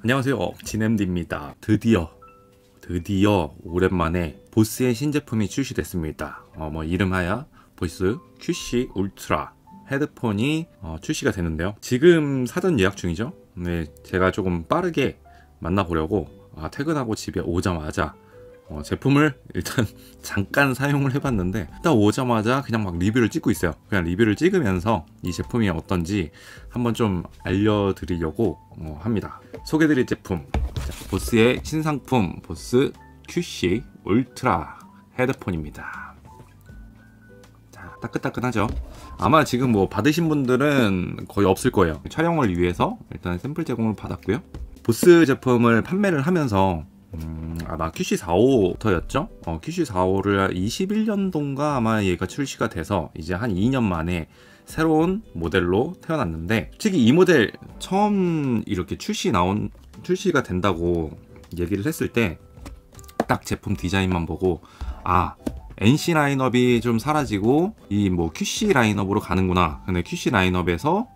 안녕하세요, 진엠디입니다. 드디어 오랜만에 보스의 신제품이 출시됐습니다. 이름하여 보스 QC 울트라 헤드폰이 출시가 되는데요. 지금 사전 예약 중이죠. 네, 제가 조금 빠르게 만나보려고 퇴근하고 집에 오자마자 제품을 일단 잠깐 사용을 해봤는데, 딱 오자마자 그냥 막 리뷰를 찍고 있어요. 그냥 리뷰를 찍으면서 이 제품이 어떤지 한번 좀 알려드리려고 합니다. 소개드릴 제품, 보스의 신상품 보스 QC 울트라 헤드폰입니다. 자, 따끈따끈하죠. 아마 지금 받으신 분들은 거의 없을 거예요. 촬영을 위해서 일단 샘플 제공을 받았고요. 보스 제품을 판매를 하면서 아마 QC45였죠? QC45를 21년도인가 아마 얘가 출시가 돼서 이제 한 2년 만에 새로운 모델로 태어났는데, 솔직히 이 모델 처음 이렇게 출시가 된다고 얘기를 했을 때 딱 제품 디자인만 보고 NC 라인업이 좀 사라지고 이 QC 라인업으로 가는구나. 근데 QC 라인업에서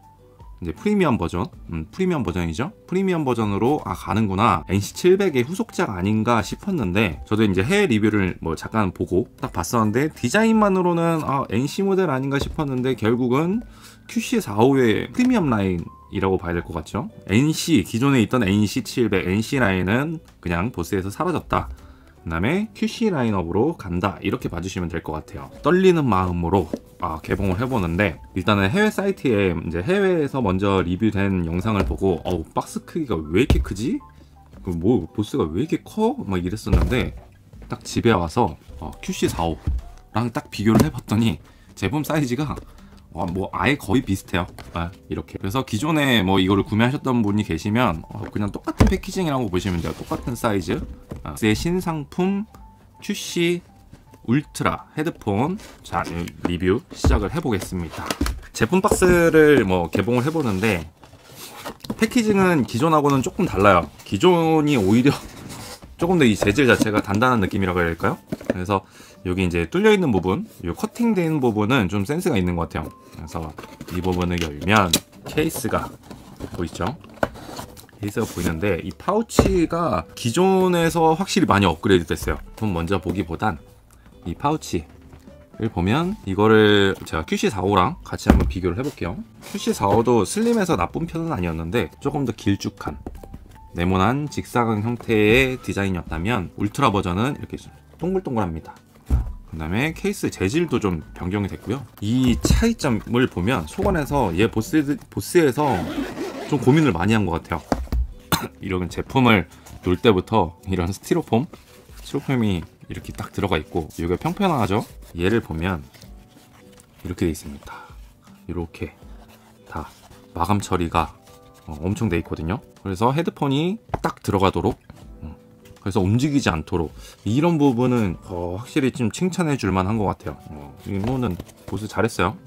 이제 프리미엄 버전이죠. 프리미엄 버전으로 가는구나. NC700의 후속작 아닌가 싶었는데, 저도 이제 해외 리뷰를 잠깐 보고 딱 봤었는데 디자인만으로는 NC 모델 아닌가 싶었는데 결국은 QC45의 프리미엄 라인이라고 봐야 될 것 같죠. 기존에 있던 NC700, NC 라인은 그냥 보스에서 사라졌다. 그 다음에 QC 라인업으로 간다, 이렇게 봐주시면 될 것 같아요. 떨리는 마음으로 개봉을 해보는데, 일단은 해외 사이트에 이제 해외에서 먼저 리뷰된 영상을 보고 박스 크기가 왜 이렇게 크지? 보스가 왜 이렇게 커? 막 이랬었는데, 딱 집에 와서 QC45랑 딱 비교를 해봤더니 제품 사이즈가 아예 거의 비슷해요. 이렇게. 그래서 기존에 이거를 구매하셨던 분이 계시면 그냥 똑같은 패키징이라고 보시면 돼요. 똑같은 사이즈. 제 신상품 QC 울트라 헤드폰. 자, 리뷰 시작을 해보겠습니다. 제품 박스를 개봉을 해보는데, 패키징은 기존하고는 조금 달라요. 기존이 오히려 조금 더 이 재질 자체가 단단한 느낌이라고 해야 될까요? 그래서 여기 이제 뚫려 있는 부분, 이 커팅된 부분은 좀 센스가 있는 것 같아요. 그래서 이 부분을 열면 케이스가 보이죠? 케이스가 보이는데, 이 파우치가 기존에서 확실히 많이 업그레이드 됐어요. 그럼 먼저 보기보단 이 파우치를 보면, 이거를 제가 QC45랑 같이 한번 비교를 해볼게요. QC45도 슬림해서 나쁜 편은 아니었는데 조금 더 길쭉한 네모난 직사각 형태의 디자인이었다면, 울트라 버전은 이렇게 동글동글합니다. 그 다음에 케이스 재질도 좀 변경이 됐고요. 이 차이점을 보면 소관에서 얘 보스에서 좀 고민을 많이 한 것 같아요. 이런 제품을 놓을 때부터 이런 스티로폼이 이렇게 딱 들어가 있고, 이게 평평하죠? 얘를 보면 이렇게 돼 있습니다. 이렇게 다 마감 처리가 엄청 돼 있거든요. 그래서 헤드폰이 딱 들어가도록, 그래서 움직이지 않도록, 이런 부분은 확실히 좀 칭찬해 줄 만한 것 같아요. 이거는 보스 잘했어요.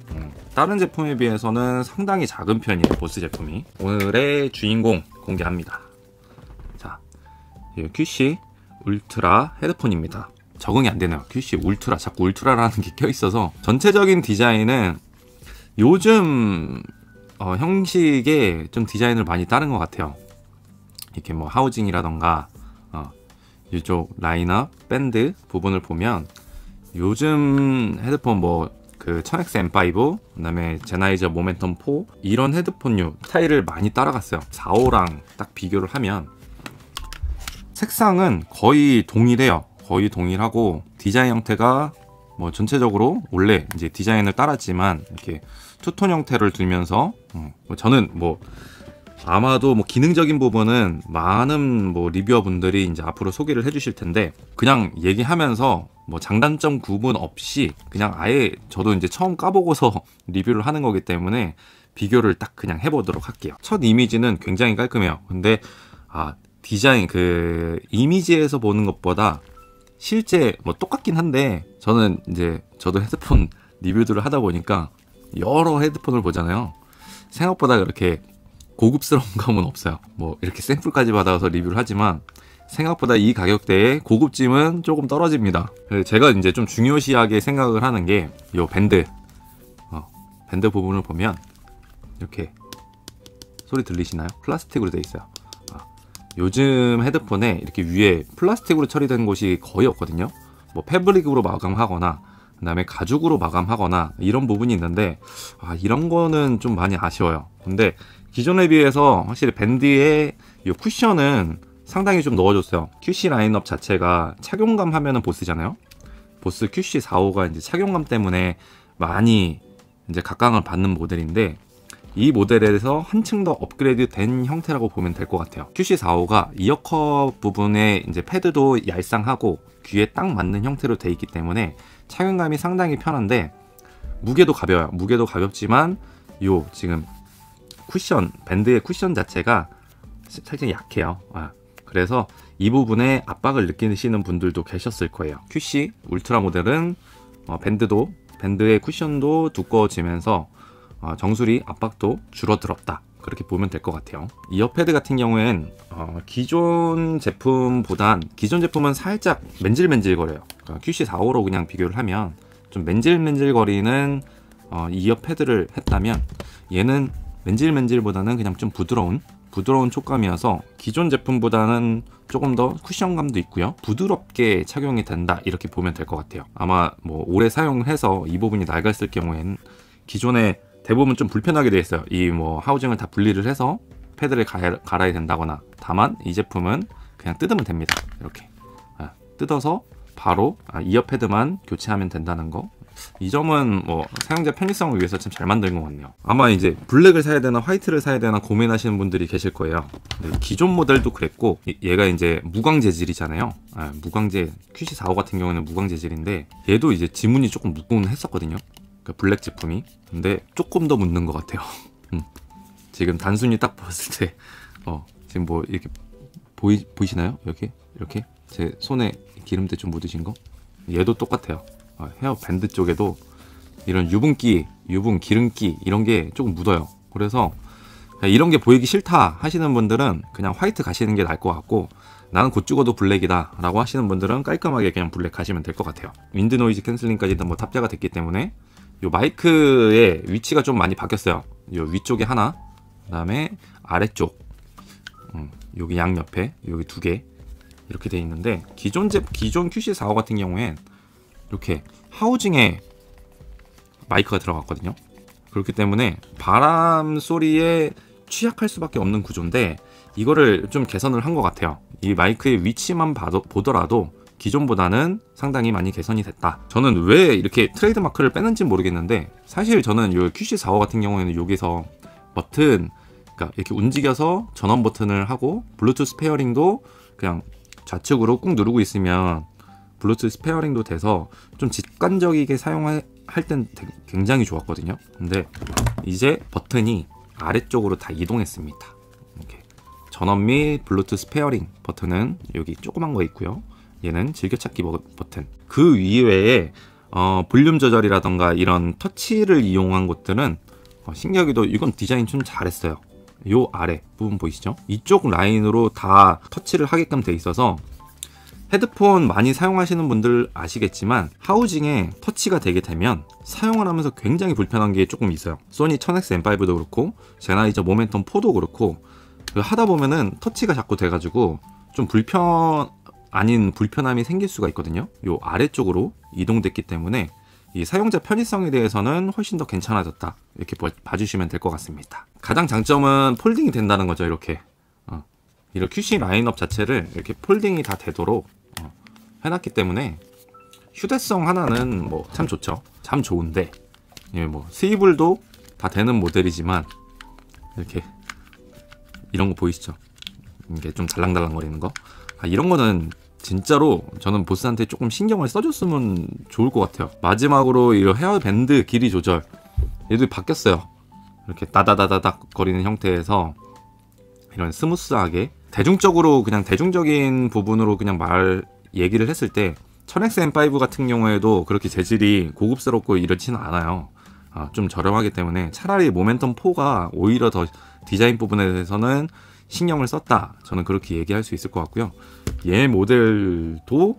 다른 제품에 비해서는 상당히 작은 편이에요, 보스 제품이. 오늘의 주인공 공개합니다. 자, QC 울트라 헤드폰입니다. 적응이 안 되네요. QC 울트라, 자꾸 울트라라는 게 껴있어서. 전체적인 디자인은 요즘 형식에 좀 디자인을 많이 따른 것 같아요. 이렇게 하우징이라던가 이쪽 라인업, 밴드 부분을 보면 요즘 헤드폰 그 1000X M5, 그 다음에 제나이저 모멘텀 4, 이런 헤드폰류 스타일을 많이 따라갔어요. 45랑 딱 비교를 하면 색상은 거의 동일해요. 거의 동일하고, 디자인 형태가 전체적으로 원래 이제 디자인을 따랐지만 이렇게 투톤 형태를 두면서, 저는 아마도 기능적인 부분은 많은 리뷰어 분들이 이제 앞으로 소개를 해주실 텐데, 그냥 얘기하면서 장단점 구분 없이 그냥 아예 저도 이제 처음 까보고서 리뷰를 하는 거기 때문에 비교를 딱 그냥 해보도록 할게요. 첫 이미지는 굉장히 깔끔해요. 근데 디자인 그 이미지에서 보는 것보다 실제 똑같긴 한데, 저도 헤드폰 리뷰들을 하다 보니까 여러 헤드폰을 보잖아요. 생각보다 그렇게 고급스러운 감은 없어요. 이렇게 샘플까지 받아서 리뷰를 하지만 생각보다 이 가격대에 고급짐은 조금 떨어집니다. 제가 이제 좀 중요시하게 생각을 하는 게 이 밴드 부분을 보면 이렇게 소리 들리시나요? 플라스틱으로 되어 있어요. 요즘 헤드폰에 이렇게 위에 플라스틱으로 처리된 곳이 거의 없거든요. 뭐 패브릭으로 마감하거나 그다음에 가죽으로 마감하거나 이런 부분이 있는데 이런 거는 좀 많이 아쉬워요. 근데 기존에 비해서 확실히 밴드의 이 쿠션은 상당히 좀 넣어줬어요. QC 라인업 자체가 착용감 하면은 보스잖아요. 보스 QC45가 이제 착용감 때문에 많이 이제 각광을 받는 모델인데, 이 모델에서 한층 더 업그레이드 된 형태라고 보면 될 것 같아요. QC45가 이어컵 부분에 이제 패드도 얄쌍하고 귀에 딱 맞는 형태로 되어 있기 때문에 착용감이 상당히 편한데, 무게도 가벼워요. 무게도 가볍지만 요 지금 쿠션, 밴드의 쿠션 자체가 살짝 약해요. 그래서 이 부분에 압박을 느끼시는 분들도 계셨을 거예요. QC 울트라 모델은 밴드의 쿠션도 두꺼워지면서 정수리 압박도 줄어들었다, 그렇게 보면 될 것 같아요. 이어패드 같은 경우엔 기존 제품은 살짝 맨질맨질거려요. 그러니까 QC45로 그냥 비교를 하면 좀 맨질맨질거리는 이어패드를 했다면, 얘는 맨질맨질보다는 그냥 좀 부드러운 촉감이어서 기존 제품보다는 조금 더 쿠션감도 있고요, 부드럽게 착용이 된다, 이렇게 보면 될 것 같아요. 아마 뭐 오래 사용해서 이 부분이 낡았을 경우에는 기존에 대부분 좀 불편하게 되어 있어요. 이 뭐 하우징을 다 분리를 해서 패드를 갈아야 된다거나. 다만 이 제품은 그냥 뜯으면 됩니다. 이렇게 뜯어서 바로 이어패드만 교체하면 된다는 거, 이 점은 뭐 사용자 편의성을 위해서 참 잘 만든 것 같네요. 아마 이제 블랙을 사야 되나 화이트를 사야 되나 고민하시는 분들이 계실 거예요. 기존 모델도 그랬고, 얘가 이제 무광 재질이잖아요. 무광재 QC45 같은 경우는 무광 재질인데, 얘도 이제 지문이 조금 묻곤 했었거든요. 그러니까 블랙 제품이. 근데 조금 더 묻는 것 같아요. 지금 단순히 딱 봤을 때 지금 뭐 이렇게 보이시나요? 이렇게 제 손에 기름때 좀 묻으신 거, 얘도 똑같아요. 헤어 밴드 쪽에도 이런 유분기, 기름기 이런 게 조금 묻어요. 그래서 이런 게 보이기 싫다 하시는 분들은 그냥 화이트 가시는 게 나을 것 같고, 나는 곧 죽어도 블랙이다 라고 하시는 분들은 깔끔하게 그냥 블랙 가시면 될 것 같아요. 윈드 노이즈 캔슬링까지도 뭐 탑재가 됐기 때문에 요 마이크의 위치가 좀 많이 바뀌었어요. 요 위쪽에 하나, 그 다음에 아래쪽, 여기 양옆에 여기 2개 이렇게 돼 있는데, 기존 QC45 같은 경우엔 이렇게 하우징에 마이크가 들어갔거든요. 그렇기 때문에 바람 소리에 취약할 수밖에 없는 구조인데, 이거를 좀 개선을 한 것 같아요. 이 마이크의 위치만 보더라도 기존보다는 상당히 많이 개선이 됐다. 저는 왜 이렇게 트레이드 마크를 빼는지 모르겠는데, 사실 저는 이 QC45 같은 경우에는 여기서 버튼, 그러니까 이렇게 움직여서 전원 버튼을 하고 블루투스 페어링도 그냥 좌측으로 꾹 누르고 있으면 블루투스 페어링도 돼서 좀 직관적이게 사용할 땐 굉장히 좋았거든요. 근데 이제 버튼이 아래쪽으로 다 이동했습니다. 이렇게 전원 및 블루투스 페어링 버튼은 여기 조그만 거 있고요. 얘는 즐겨찾기 버튼. 그 이외에 볼륨 조절이라던가 이런 터치를 이용한 것들은 신기하게도 이건 디자인 좀 잘했어요. 요 아래 부분 보이시죠? 이쪽 라인으로 다 터치를 하게끔 돼 있어서, 헤드폰 많이 사용하시는 분들 아시겠지만 하우징에 터치가 되게 되면 사용을 하면서 굉장히 불편한 게 조금 있어요. 소니 1000X-M5도 그렇고 제나이저 모멘텀 4도 그렇고, 하다 보면은 터치가 자꾸 돼가지고 좀 불편함이 생길 수가 있거든요. 요 아래쪽으로 이동됐기 때문에 이 사용자 편의성에 대해서는 훨씬 더 괜찮아졌다, 이렇게 봐주시면 될 것 같습니다. 가장 장점은 폴딩이 된다는 거죠. 이렇게 QC 라인업 자체를 이렇게 폴딩이 다 되도록 해놨기 때문에 휴대성 하나는 뭐 참 좋죠. 참 좋은데, 뭐 스위블도 다 되는 모델이지만 이렇게 이런 거 보이시죠? 이게 좀 달랑달랑거리는 거, 이런 거는 진짜로 저는 보스한테 조금 신경을 써줬으면 좋을 것 같아요. 마지막으로 이 헤어밴드 길이 조절, 얘도 바뀌었어요. 이렇게 따다다다닥 거리는 형태에서 이런 스무스하게 대중적인 부분으로 그냥 얘기를 했을 때 1000X-M5 같은 경우에도 그렇게 재질이 고급스럽고 이렇지는 않아요. 좀 저렴하기 때문에 차라리 모멘텀 4가 오히려 더 디자인 부분에 대해서는 신경을 썼다, 저는 그렇게 얘기할 수 있을 것 같고요. 얘 모델도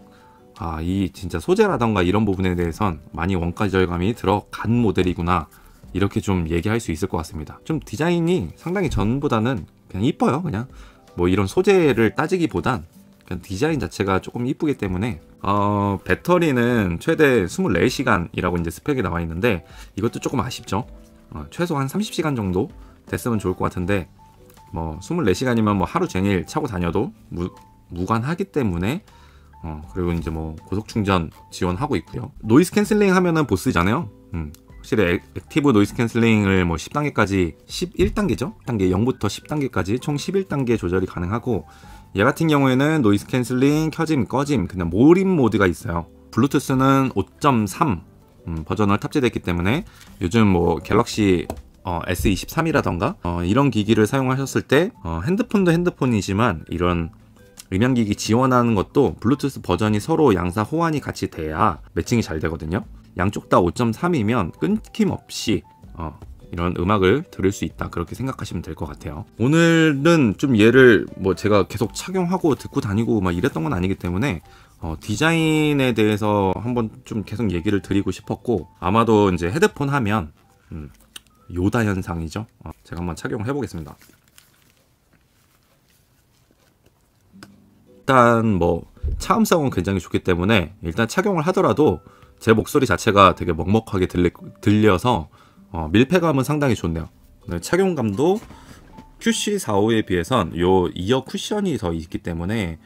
이 진짜 소재라던가 이런 부분에 대해선 많이 원가 절감이 들어간 모델이구나, 이렇게 좀 얘기할 수 있을 것 같습니다. 좀 디자인이 상당히 전보다는 그냥 이뻐요. 그냥 뭐 이런 소재를 따지기보단 그냥 디자인 자체가 조금 이쁘기 때문에 배터리는 최대 24시간이라고 이제 스펙이 나와 있는데 이것도 조금 아쉽죠. 최소 한 30시간 정도 됐으면 좋을 것 같은데 뭐 24시간이면 뭐 하루 종일 차고 다녀도 무관하기 때문에 그리고 이제 뭐 고속 충전 지원하고 있고요. 노이즈 캔슬링 하면은 보스잖아요. 확실히 액티브 노이즈 캔슬링을 뭐 10단계까지 11단계죠. 단계 0부터 10단계까지 총 11단계 조절이 가능하고 얘 같은 경우에는 노이즈 캔슬링 켜짐 꺼짐 그냥 몰입 모드가 있어요. 블루투스는 5.3 버전을 탑재됐기 때문에 요즘 뭐 갤럭시 S23이라던가 이런 기기를 사용하셨을 때 핸드폰도 핸드폰이지만 이런 음향기기 지원하는 것도 블루투스 버전이 서로 양사 호환이 같이 돼야 매칭이 잘 되거든요. 양쪽 다 5.3이면 끊김없이 이런 음악을 들을 수 있다 그렇게 생각하시면 될 것 같아요. 오늘은 좀 얘를 뭐 제가 계속 착용하고 듣고 다니고 막 이랬던 건 아니기 때문에 디자인에 대해서 한번 좀 계속 얘기를 드리고 싶었고 아마도 이제 헤드폰 하면 요다 현상이죠. 제가 한번 착용을 해보겠습니다. 일단 뭐 차음성은 굉장히 좋기 때문에 일단 착용을 하더라도 제 목소리 자체가 되게 먹먹하게 들려서 밀폐감은 상당히 좋네요. 착용감도 QC45에 비해선 요 이어 쿠션이 더 있기 때문에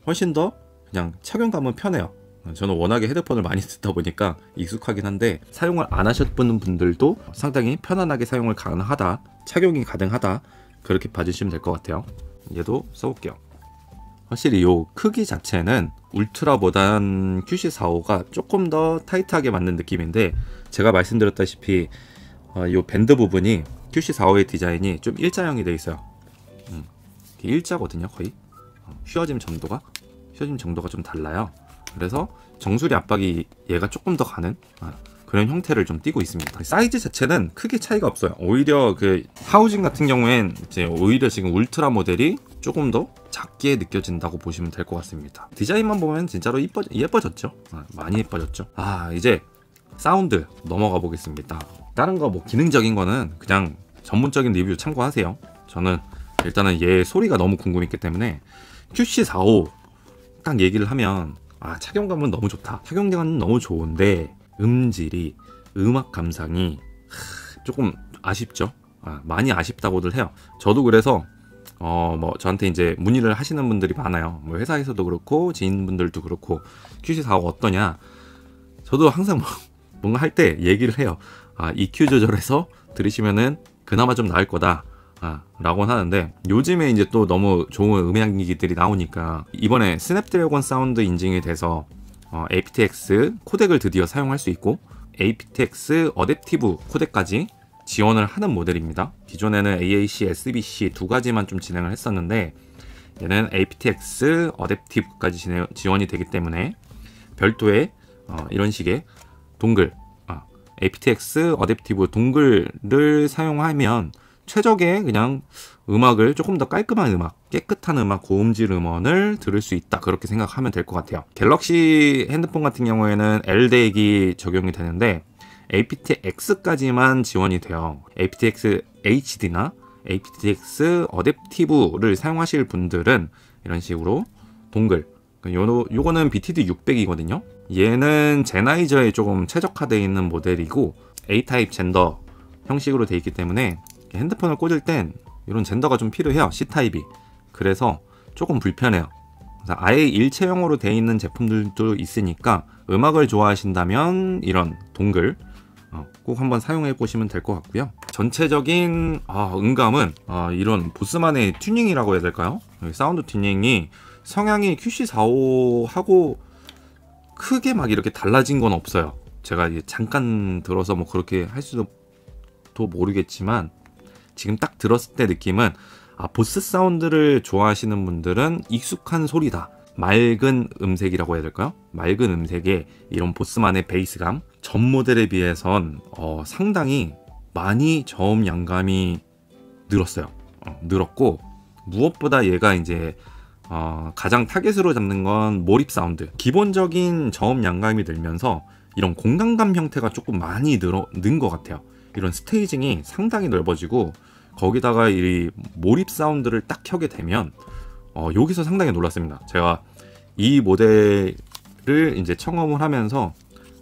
훨씬 더 그냥 착용감은 편해요. 저는 워낙에 헤드폰을 많이 듣다 보니까 익숙하긴 한데 사용을 안 하셨던 분들도 상당히 편안하게 사용을 가능하다, 착용이 가능하다 그렇게 봐주시면 될 것 같아요. 얘도 써볼게요. 확실히 요 크기 자체는 울트라보단 QC45가 조금 더 타이트하게 맞는 느낌인데 제가 말씀드렸다시피 요 밴드 부분이 QC45의 디자인이 좀 일자형이 되어 있어요. 일자거든요 거의. 휘어짐 정도가 좀 달라요. 그래서 정수리 압박이 얘가 조금 더 가는 그런 형태를 좀 띠고 있습니다. 사이즈 자체는 크게 차이가 없어요. 오히려 그 하우징 같은 경우엔 이제 오히려 지금 울트라 모델이 조금 더 작게 느껴진다고 보시면 될 것 같습니다. 디자인만 보면 진짜로 예뻐졌죠. 많이 예뻐졌죠. 이제 사운드 넘어가 보겠습니다. 다른 거 뭐 기능적인 거는 그냥 전문적인 리뷰 참고하세요. 저는 일단은 얘 소리가 너무 궁금했기 때문에 QC45 딱 얘기를 하면 착용감은 너무 좋다. 착용감은 너무 좋은데 음질이 음악 감상이 조금 아쉽죠. 많이 아쉽다고들 해요. 저도 그래서 뭐 저한테 이제 문의를 하시는 분들이 많아요. 뭐 회사에서도 그렇고 지인분들도 그렇고 QC45 어떠냐. 저도 항상 뭔가 할 때 얘기를 해요. EQ 조절해서 들으시면은 그나마 좀 나을 거다 라고 하는데 요즘에 이제 또 너무 좋은 음향기기들이 나오니까 이번에 스냅드래곤 사운드 인증이 돼서 aptX 코덱을 드디어 사용할 수 있고 aptX 어댑티브 코덱까지 지원을 하는 모델입니다. 기존에는 AAC, SBC 두 가지만 좀 진행을 했었는데 얘는 aptX 어댑티브까지 지원이 되기 때문에 별도의 이런 식의 동글 aptX 어댑티브 동글을 사용하면 최적의 그냥 음악을 조금 더 깔끔한 음악, 깨끗한 음악, 고음질 음원을 들을 수 있다 그렇게 생각하면 될 것 같아요. 갤럭시 핸드폰 같은 경우에는 LDAC이 적용이 되는데 aptX까지만 지원이 돼요. aptX HD나 aptX 어댑티브를 사용하실 분들은 이런 식으로 동글 요거는 BTD 600이거든요. 얘는 제나이저에 조금 최적화되어 있는 모델이고 A타입 젠더 형식으로 되어 있기 때문에 핸드폰을 꽂을 땐 이런 젠더가 좀 필요해요. C타입이. 그래서 조금 불편해요. 아예 일체형으로 되어 있는 제품들도 있으니까 음악을 좋아하신다면 이런 동글 꼭 한번 사용해 보시면 될 것 같고요. 전체적인 음감은 이런 보스만의 튜닝이라고 해야 될까요? 사운드 튜닝이 성향이 QC45하고 크게 막 이렇게 달라진 건 없어요. 제가 잠깐 들어서 뭐 그렇게 할 수도 모르겠지만 지금 딱 들었을 때 느낌은 보스 사운드를 좋아하시는 분들은 익숙한 소리다. 맑은 음색이라고 해야 될까요? 맑은 음색에 이런 보스만의 베이스감 전 모델에 비해선 상당히 많이 저음 양감이 늘었어요. 늘었고 무엇보다 얘가 이제 가장 타겟으로 잡는 건 몰입 사운드. 기본적인 저음 양감이 늘면서 이런 공간감 형태가 조금 많이 는 것 같아요. 이런 스테이징이 상당히 넓어지고 거기다가 이 몰입 사운드를 딱 켜게 되면 여기서 상당히 놀랐습니다. 제가 이 모델을 이제 청음을 하면서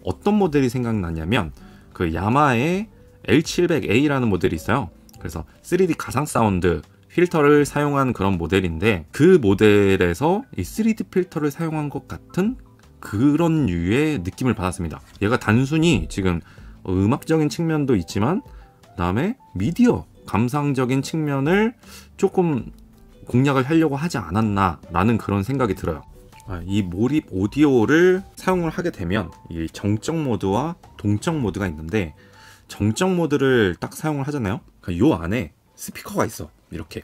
어떤 모델이 생각나냐면 그 야마의 L700A라는 모델이 있어요. 그래서 3D 가상 사운드 필터를 사용한 그런 모델인데, 그 모델에서 이 3D 필터를 사용한 것 같은 그런 류의 느낌을 받았습니다. 얘가 단순히 지금 음악적인 측면도 있지만 그 다음에 미디어 감상적인 측면을 조금 공략을 하려고 하지 않았나 라는 그런 생각이 들어요. 이 몰입 오디오를 사용을 하게 되면 이 정적 모드와 동적 모드가 있는데, 정적 모드를 딱 사용을 하잖아요. 그러니까 요 안에 스피커가 있어. 이렇게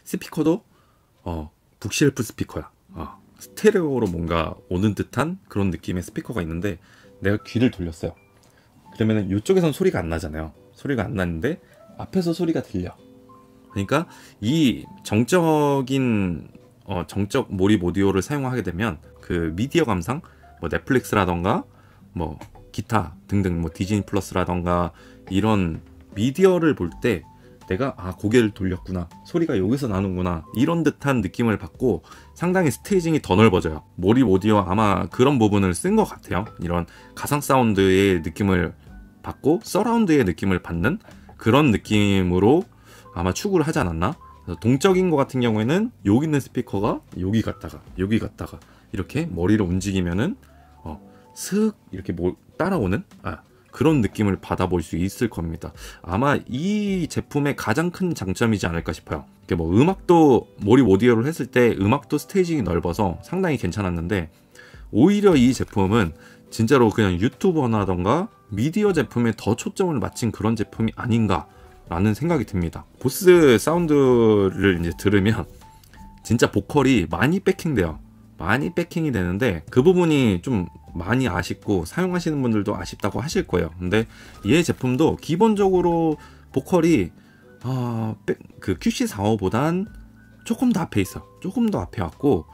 스피커도 북쉘프 스피커야. 스테레오로 뭔가 오는 듯한 그런 느낌의 스피커가 있는데, 내가 귀를 돌렸어요. 그러면 이쪽에선 소리가 안 나잖아요. 소리가 안 나는데 앞에서 소리가 들려. 그러니까 이 정적인 정적 몰입 오디오를 사용하게 되면 그 미디어 감상, 뭐 넷플릭스라던가 뭐 기타 등등, 뭐 디즈니 플러스라던가 이런 미디어를 볼 때 내가 고개를 돌렸구나, 소리가 여기서 나는구나, 이런 듯한 느낌을 받고 상당히 스테이징이 더 넓어져요. 몰입 오디오 아마 그런 부분을 쓴 것 같아요. 이런 가상 사운드의 느낌을 받고 서라운드의 느낌을 받는 그런 느낌으로 아마 추구를 하지 않았나. 그래서 동적인 것 같은 경우에는 여기 있는 스피커가 여기 갔다가 여기 갔다가 이렇게 머리를 움직이면은 슥 이렇게 따라오는 그런 느낌을 받아볼 수 있을 겁니다. 아마 이 제품의 가장 큰 장점이지 않을까 싶어요. 이게 뭐 음악도 몰입 오디오를 했을 때 음악도 스테이징이 넓어서 상당히 괜찮았는데, 오히려 이 제품은 진짜로 그냥 유튜버나던가 미디어 제품에 더 초점을 맞춘 그런 제품이 아닌가 라는 생각이 듭니다. 보스 사운드를 이제 들으면 진짜 보컬이 많이 백킹돼요. 많이 백킹이 되는데 그 부분이 좀 많이 아쉽고 사용하시는 분들도 아쉽다고 하실 거예요. 근데 얘 제품도 기본적으로 보컬이 그 QC45보단 조금 더 앞에 있어. 조금 더 앞에 왔고,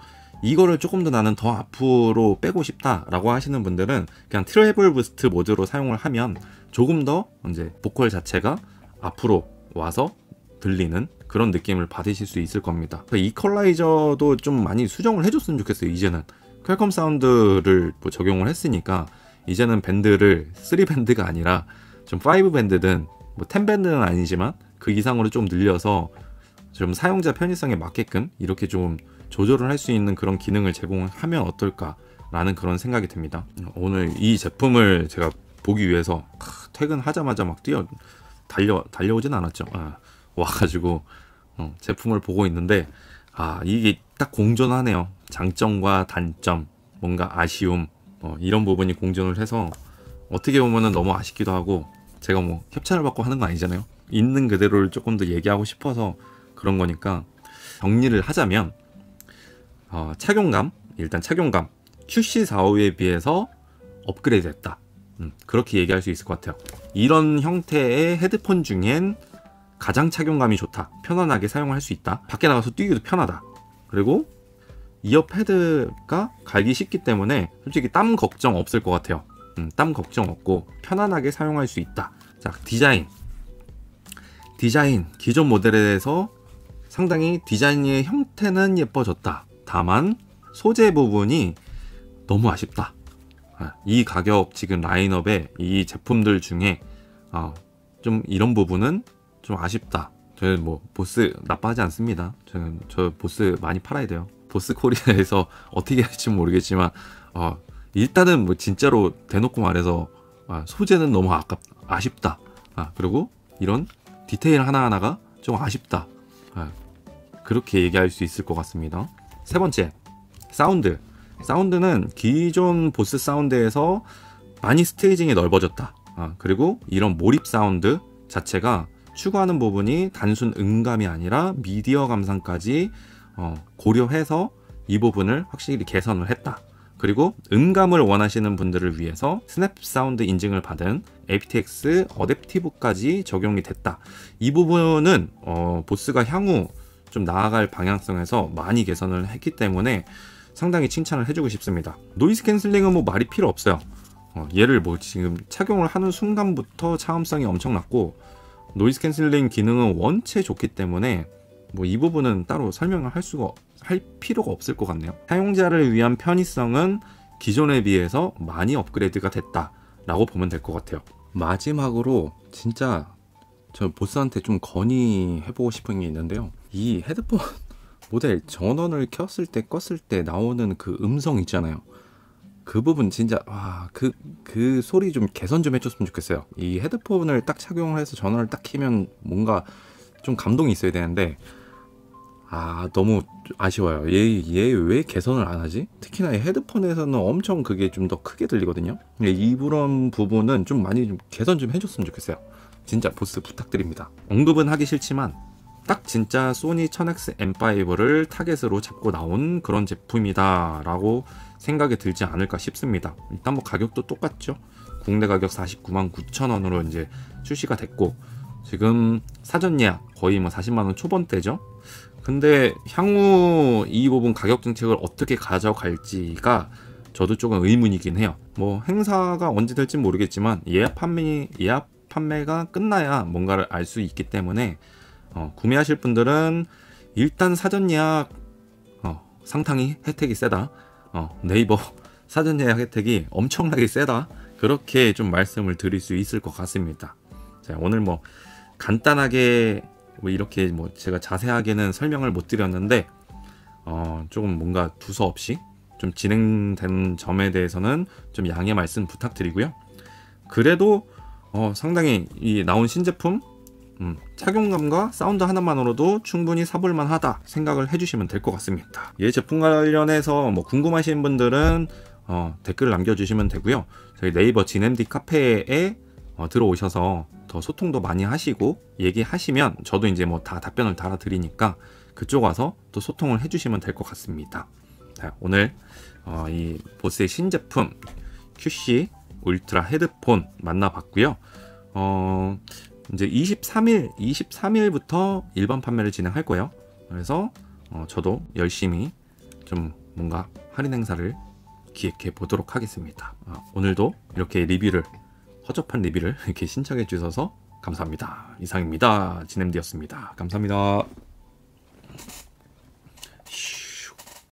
이거를 조금 더 나는 더 앞으로 빼고 싶다라고 하시는 분들은 그냥 트래블 부스트 모드로 사용을 하면 조금 더 이제 보컬 자체가 앞으로 와서 들리는 그런 느낌을 받으실 수 있을 겁니다. 이퀄라이저도 좀 많이 수정을 해줬으면 좋겠어요. 이제는 퀄컴 사운드를 뭐 적용을 했으니까 이제는 밴드를 3밴드가 아니라 좀 5밴드든 뭐 10밴드는 아니지만 그 이상으로 좀 늘려서 좀 사용자 편의성에 맞게끔 이렇게 좀 조절을 할 수 있는 그런 기능을 제공하면 어떨까라는 그런 생각이 듭니다. 오늘 이 제품을 제가 보기 위해서 퇴근하자마자 막 달려오진 않았죠. 와가지고 제품을 보고 있는데 이게 딱 공존하네요. 장점과 단점, 뭔가 아쉬움, 이런 부분이 공존을 해서 어떻게 보면은 너무 아쉽기도 하고, 제가 뭐 협찬을 받고 하는 거 아니잖아요. 있는 그대로를 조금 더 얘기하고 싶어서 그런 거니까 정리를 하자면 착용감, 일단 착용감 QC45에 비해서 업그레이드 됐다. 그렇게 얘기할 수 있을 것 같아요. 이런 형태의 헤드폰 중엔 가장 착용감이 좋다. 편안하게 사용할 수 있다. 밖에 나가서 뛰기도 편하다. 그리고 이어 패드가 갈기 쉽기 때문에 솔직히 땀 걱정 없을 것 같아요. 땀 걱정 없고 편안하게 사용할 수 있다. 자, 디자인 기존 모델에서 상당히 디자인의 형태는 예뻐졌다. 다만 소재 부분이 너무 아쉽다. 이 가격 지금 라인업에 이 제품들 중에 좀 이런 부분은 좀 아쉽다. 저는 뭐 보스 나빠하지 않습니다. 저 보스 많이 팔아야 돼요. 보스 코리아에서 어떻게 할지 모르겠지만 일단은 뭐 진짜로 대놓고 말해서 소재는 너무 아쉽다. 그리고 이런 디테일 하나하나가 좀 아쉽다. 그렇게 얘기할 수 있을 것 같습니다. 세 번째, 사운드는 기존 보스 사운드에서 많이 스테이징이 넓어졌다. 그리고 이런 몰입 사운드 자체가 추구하는 부분이 단순 음감이 아니라 미디어 감상까지 고려해서 이 부분을 확실히 개선을 했다. 그리고 음감을 원하시는 분들을 위해서 스냅 사운드 인증을 받은 aptX 어댑티브까지 적용이 됐다. 이 부분은 보스가 향후 좀 나아갈 방향성에서 많이 개선을 했기 때문에 상당히 칭찬을 해주고 싶습니다. 노이즈 캔슬링은 뭐 말이 필요 없어요. 얘를 뭐 지금 착용을 하는 순간부터 차음성이 엄청났고, 노이즈 캔슬링 기능은 원체 좋기 때문에 뭐 이 부분은 따로 설명을 할 필요가 없을 것 같네요. 사용자를 위한 편의성은 기존에 비해서 많이 업그레이드가 됐다 라고 보면 될 것 같아요. 마지막으로 진짜 저 보스한테 좀 건의해보고 싶은 게 있는데요. 이 헤드폰 모델 전원을 켰을 때 껐을 때 나오는 그 음성 있잖아요. 그 부분 진짜 그 소리 좀 개선 좀 해줬으면 좋겠어요. 이 헤드폰을 딱 착용을 해서 전원을 딱 켜면 뭔가 좀 감동이 있어야 되는데 너무 아쉬워요. 얘 왜 개선을 안 하지? 특히나 이 헤드폰에서는 엄청 그게 좀 더 크게 들리거든요. 이런 부분은 좀 많이 좀 개선 좀 해줬으면 좋겠어요. 진짜 보스 부탁드립니다. 언급은 하기 싫지만 딱 진짜 소니 1000X M5를 타겟으로 잡고 나온 그런 제품이다 라고 생각이 들지 않을까 싶습니다. 일단 뭐 가격도 똑같죠. 국내 가격 499,900원으로 이제 출시가 됐고, 지금 사전 예약 거의 뭐 400,000원 초반대죠. 근데 향후 이 부분 가격 정책을 어떻게 가져갈지가 저도 조금 의문이긴 해요. 뭐 행사가 언제 될지 모르겠지만 예약 판매가 끝나야 뭔가를 알 수 있기 때문에 구매하실 분들은 일단 사전 예약 상당히 혜택이 세다. 네이버 사전 예약 혜택이 엄청나게 세다. 그렇게 좀 말씀을 드릴 수 있을 것 같습니다. 자, 오늘 뭐 간단하게 뭐 이렇게 뭐 제가 자세하게는 설명을 못 드렸는데 조금 뭔가 두서없이 좀 진행된 점에 대해서는 좀 양해 말씀 부탁드리고요. 그래도 상당히 이 나온 신제품 착용감과 사운드 하나만으로도 충분히 사볼만 하다 생각을 해주시면 될 것 같습니다. 이 제품 관련해서 뭐 궁금하신 분들은 댓글을 남겨주시면 되고요. 저희 네이버 진MD 카페에 들어오셔서 더 소통도 많이 하시고 얘기하시면 저도 이제 뭐 다 답변을 달아드리니까 그쪽 와서 또 소통을 해주시면 될 것 같습니다. 자, 오늘 이 보스의 신제품 QC 울트라 헤드폰 만나봤고요. 이제 23일부터 일반 판매를 진행할 거예요. 그래서 저도 열심히 좀 뭔가 할인 행사를 기획해 보도록 하겠습니다. 오늘도 이렇게 허접한 리뷰를 이렇게 신청해 주셔서 감사합니다. 이상입니다. 진MD였습니다. 감사합니다.